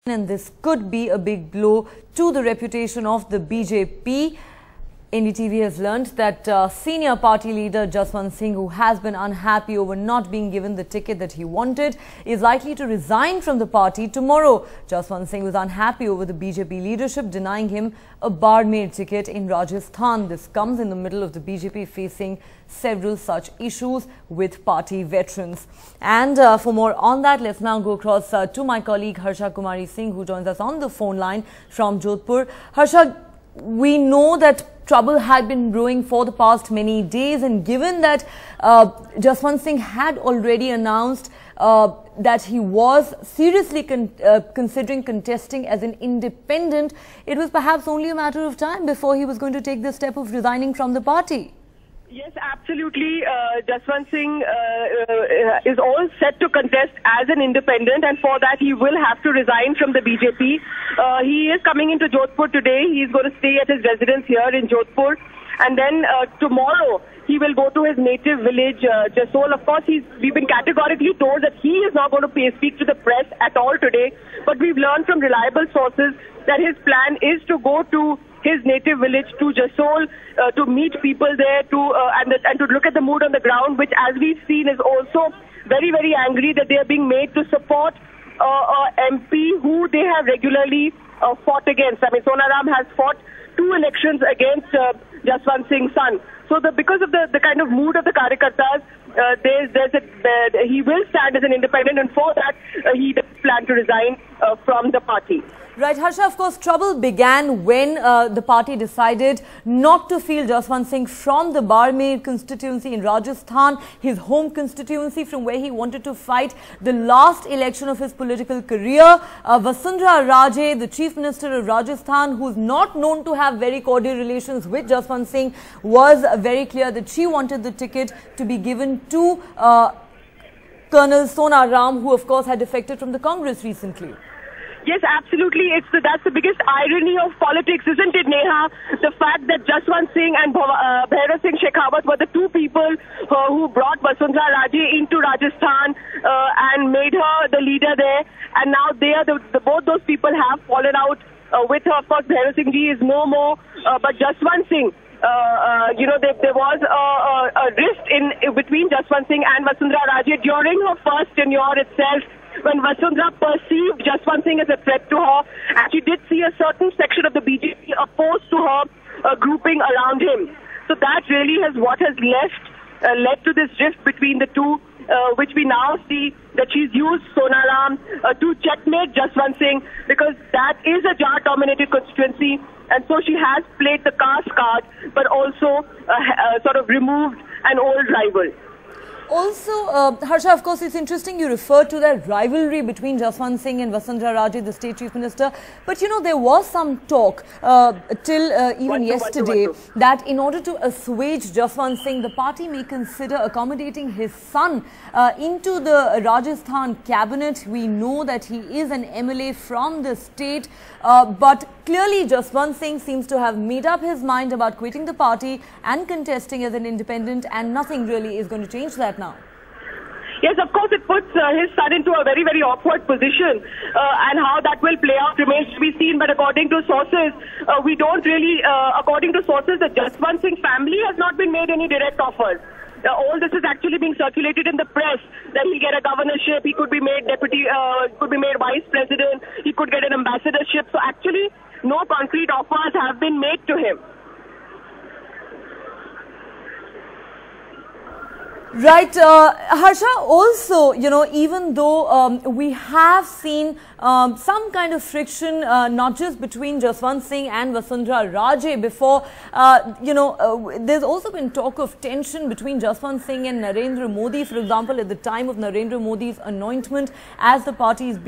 And this could be a big blow to the reputation of the BJP. NDTV has learnt that senior party leader Jaswant Singh, who has been unhappy over not being given the ticket that he wanted, is likely to resign from the party tomorrow. Jaswant Singh was unhappy over the BJP leadership denying him a Barmer ticket in Rajasthan. This comes in the middle of the BJP facing several such issues with party veterans. And for more on that, let's now go across to my colleague Harsha Kumari Singh, who joins us on the phone line from Jodhpur. Harsha, we know that trouble had been brewing for the past many days, and given that Jaswant Singh had already announced that he was seriously considering contesting as an independent, it was perhaps only a matter of time before he was going to take the step of resigning from the party. Yes, absolutely. Jaswant Singh is all set to contest as an independent, and for that he will have to resign from the BJP. He is coming into Jodhpur today. He is going to stay at his residence here in Jodhpur, and then tomorrow he will go to his native village, Jasol. Of course, we've been categorically told that he is not going to speak to the press at all today, but we've learned from reliable sources that his plan is to go to his native village, to Jasol, to meet people there, and to look at the mood on the ground, which, as we've seen, is also very, very angry that they are being made to support MP who they have regularly fought against. I mean, Sonaram has fought 2 elections against Jaswant Singh's son. So because of the kind of mood of the Karyakartas, he will stand as an independent, and for that he does plan to resign from the party. Right, Harsha, of course, trouble began when the party decided not to field Jaswant Singh from the Barmer constituency in Rajasthan, his home constituency from where he wanted to fight the last election of his political career. Vasundhara Raje, the Chief Minister of Rajasthan, who's not known to have very cordial relations with Jaswant Singh, was very clear that she wanted the ticket to be given to Colonel Sonaram, who of course had defected from the Congress recently. Yes, absolutely. That's the biggest irony of politics, isn't it, Neha? The fact that Jaswant Singh and Bhairav Singh Shekhawat were the 2 people who brought Vasundhara Raje into Rajasthan and made her the leader there. And now both those people have fallen out with her. Of course, Bhairav Singh Ji is no more, but Jaswant Singh, there was a rift between Jaswant Singh and Vasundhara Raje during her first tenure itself, when Vasundhara perceived Jaswant Singh as a threat to her, and she did see a certain section of the BJP opposed to her grouping around him. So that really has led to this rift between the 2, which we now see that she's used Sonaram to checkmate Jaswant Singh, because that is a Jat-dominated constituency, and so she has played the caste card, but also sort of removed an old rival. Also, Harsha, of course, it's interesting you referred to that rivalry between Jaswant Singh and Vasundhara Raje, the State Chief Minister. But, there was some talk till even yesterday that in order to assuage Jaswant Singh, the party may consider accommodating his son into the Rajasthan cabinet. We know that he is an MLA from the state, but clearly Jaswant Singh seems to have made up his mind about quitting the party and contesting as an independent, and nothing really is going to change that now. Yes, of course, it puts his son into a very, very awkward position, and how that will play out remains to be seen. But according to sources, according to sources, the Jaswant Singh family has not been made any direct offers. All this is actually being circulated in the press, that he'll get a governorship, he could be made vice president, he could get an ambassadorship. So actually, no concrete offers have been made to him. Right, Harsha, also, even though we have seen some kind of friction, not just between Jaswant Singh and Vasundhara Raje before, there's also been talk of tension between Jaswant Singh and Narendra Modi, for example, at the time of Narendra Modi's anointment as the party's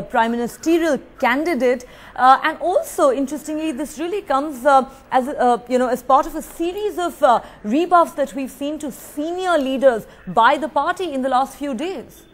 prime ministerial candidate. And also, interestingly, this really comes as part of a series of rebuffs that we've seen to senior leaders by the party in the last few days.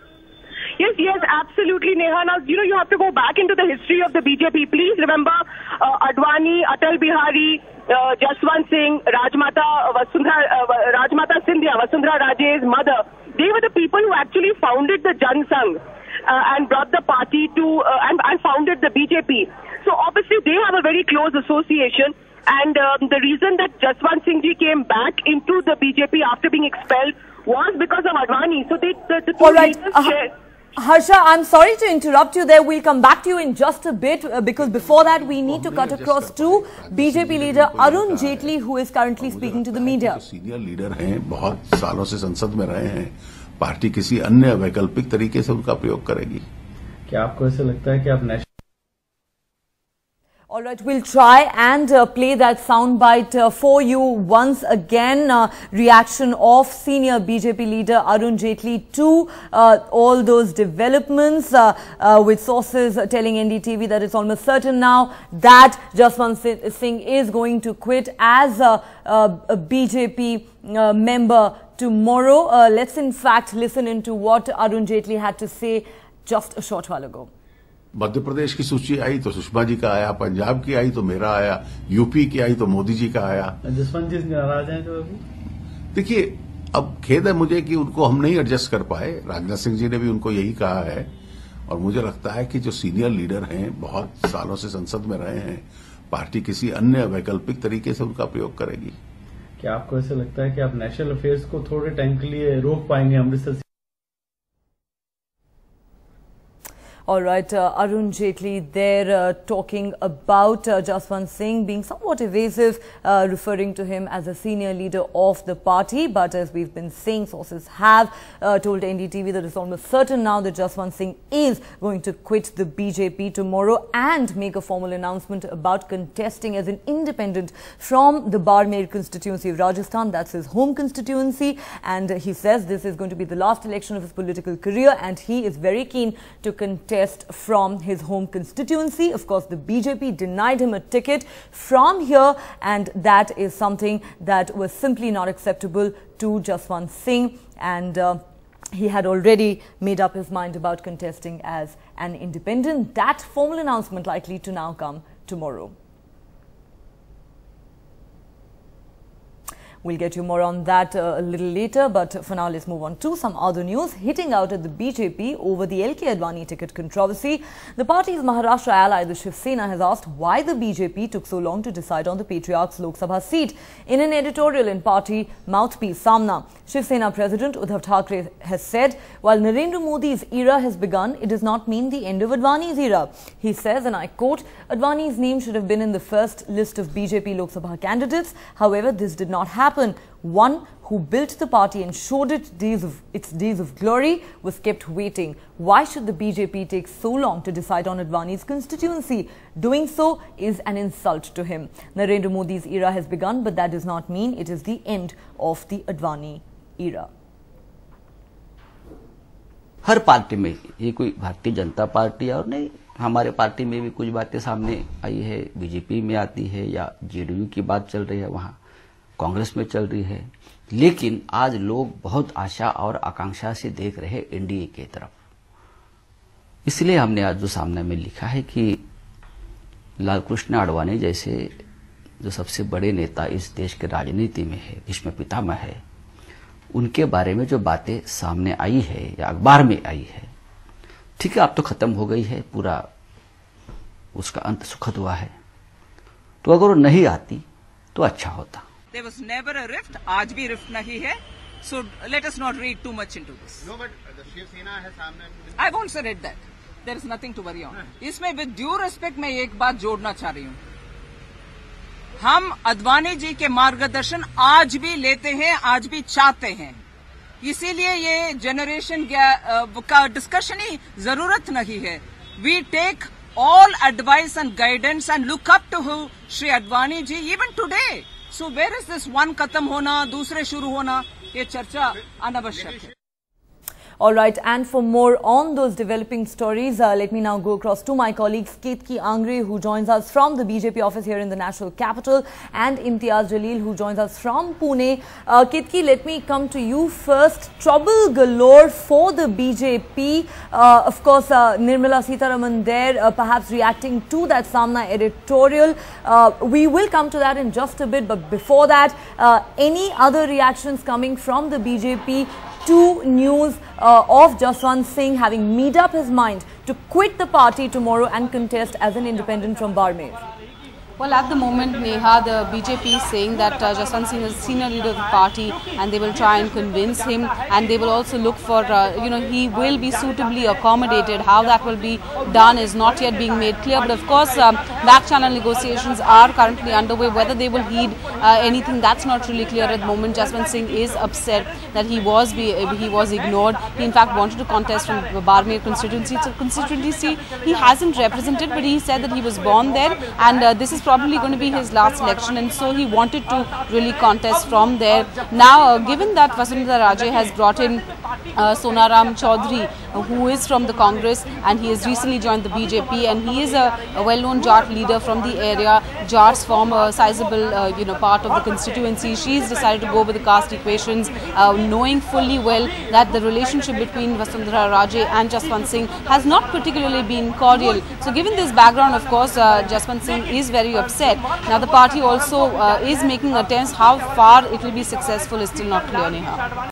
Yes, absolutely, Neha. Now, you have to go back into the history of the BJP. Please remember Advani, Atal Bihari, Jaswant Singh, Rajmata Sindhya, Vasundhara Raje's mother. They were the people who actually founded the Jan Sangh. and brought the party to and founded the BJP. So obviously they have a very close association. And the reason that Jaswant Singh ji came back into the BJP after being expelled was because of Advani. So the two reasons share. Harsha, I'm sorry to interrupt you there. We'll come back to you in just a bit because before that we need to cut across to BJP leader Arun Jaitley, who is currently speaking to the media. Senior leader हैं, बहुत सालों से संसद में रहे हैं, party किसी अन्य वैकल्पिक तरीके से उनका प्रयोग करेगी। क्या आपको ऐसा लगता है कि आप national All right, we'll try and play that soundbite for you once again. Reaction of senior BJP leader Arun Jaitley to all those developments with sources telling NDTV that it's almost certain now that Jaswant Singh is going to quit as a BJP member tomorrow. Let's in fact listen into what Arun Jaitley had to say just a short while ago. Madhya Pradesh की सूची आई तो सुषमा जी का आया, पंजाब की आई तो मेरा आया, UP की आई तो मोदी जी का आया। जसवंत जी नाराज हैं जो अभी देखिए, अब खेद है मुझे कि उनको हम नहीं एडजस्ट कर पाए। राजनाथ सिंह जी ने भी उनको यही कहा है और मुझे लगता है कि जो सीनियर लीडर हैं, बहुत सालों से संसद में रहे हैं, पार्टी किसी अन्य वैकल्पिक तरीके से उनका प्रयोग करेगी। क्या आपको ऐसा लगता है कि आप नेशनल अफेयर्स को थोड़े टाइम के लिए रोक पाएंगे अमृतसर से? All right, Arun Jaitley there talking about Jaswant Singh being somewhat evasive, referring to him as a senior leader of the party. But as we've been saying, sources have told NDTV that it's almost certain now that Jaswant Singh is going to quit the BJP tomorrow and make a formal announcement about contesting as an independent from the Barmer constituency of Rajasthan. That's his home constituency. And he says this is going to be the last election of his political career and he is very keen to contest from his home constituency. Of course, the BJP denied him a ticket from here and that is something that was simply not acceptable to Jaswant Singh and he had already made up his mind about contesting as an independent. That formal announcement likely to now come tomorrow. We'll get you more on that a little later, but for now let's move on to some other news. Hitting out at the BJP over the LK Advani ticket controversy, the party's Maharashtra ally, the Shiv Sena, has asked why the BJP took so long to decide on the Patriarch's Lok Sabha seat. In an editorial in party mouthpiece Samna, Shiv Sena President Uddhav Thackeray has said, while Narendra Modi's era has begun, it does not mean the end of Advani's era. He says, and I quote, Advani's name should have been in the first list of BJP Lok Sabha candidates. However, this did not happen. One who built the party and showed it its days of glory was kept waiting. Why should the BJP take so long to decide on Advani's constituency? Doing so is an insult to him. Narendra Modi's era has begun, but that does not mean it is the end of the Advani era. Her party में ये कोई Bharatiya Janata party और नहीं, हमारे party में भी कुछ बातें सामने आई है, बीजेपी में आती है या जेडीयू की बात चल रही है, वहां कांग्रेस में चल रही है, लेकिन आज लोग बहुत आशा और आकांक्षा से देख रहे हैं एनडीए के तरफ। इसलिए हमने आज जो सामने में लिखा है कि लालकृष्ण आडवाणी जैसे जो सबसे बड़े नेता इस देश के राजनीति में है, भीष्म पितामह है, उनके बारे में जो बातें सामने आई है या अखबार में आई है, ठीक है, अब तो खत्म हो गई है, पूरा उसका अंत सुखद हुआ है, तो अगर वो नहीं आती तो अच्छा होता। There was never a rift. आज भी rift नहीं है. So let us not read too much into this. No, but the Shiv Sena has सामने. I won't say that. There is nothing to worry on. इसमें with due respect मैं एक बात जोड़ना चाह रही हूँ. हम अडवाणी जी के मार्गदर्शन आज भी लेते हैं, आज भी चाहते हैं. इसीलिए ये जनरेशन का डिस्कशन ही जरूरत नहीं है. We take all advice and guidance and look up to Shri Advani ji even today. So where is this one खत्म होना, दूसरे शुरू होना, ये चर्चा अनावश्यक है। All right, and for more on those developing stories, let me now go across to my colleagues Ketki Angre, who joins us from the BJP office here in the national capital, and Imtiaz Jalil, who joins us from Pune. Ketki, let me come to you first. Trouble galore for the BJP. Of course, Nirmala Sitharaman there, perhaps reacting to that Samna editorial. We will come to that in just a bit, but before that, any other reactions coming from the BJP to news of Jaswant Singh having made up his mind to quit the party tomorrow and contest as an independent from Barmer? Well, at the moment, Neha, the BJP is saying that Jaswant Singh is senior leader of the party and they will try and convince him, and they will also look for, he will be suitably accommodated. How that will be done is not yet being made clear. But of course, back channel negotiations are currently underway. Whether they will heed anything, that's not really clear at the moment. Jaswant Singh is upset that he was ignored. He in fact wanted to contest from the Barmer constituency. It's a constituency he hasn't represented, but he said that he was born there, and this is probably going to be his last election, and so he wanted to really contest from there. Now, given that Vasundhara Raje has brought in Sonaram Chaudhary, who is from the Congress, and he has recently joined the BJP, and he is a well-known Jat leader from the area. Jats form a sizable, part of the constituency. She's decided to go with the caste equations, knowing fully well that the relationship between Vasundhara Raje and Jaswant Singh has not particularly been cordial. So, given this background, of course, Jaswant Singh is very upset. Now, the party also is making attempts. How far it will be successful is still not clear, Neha.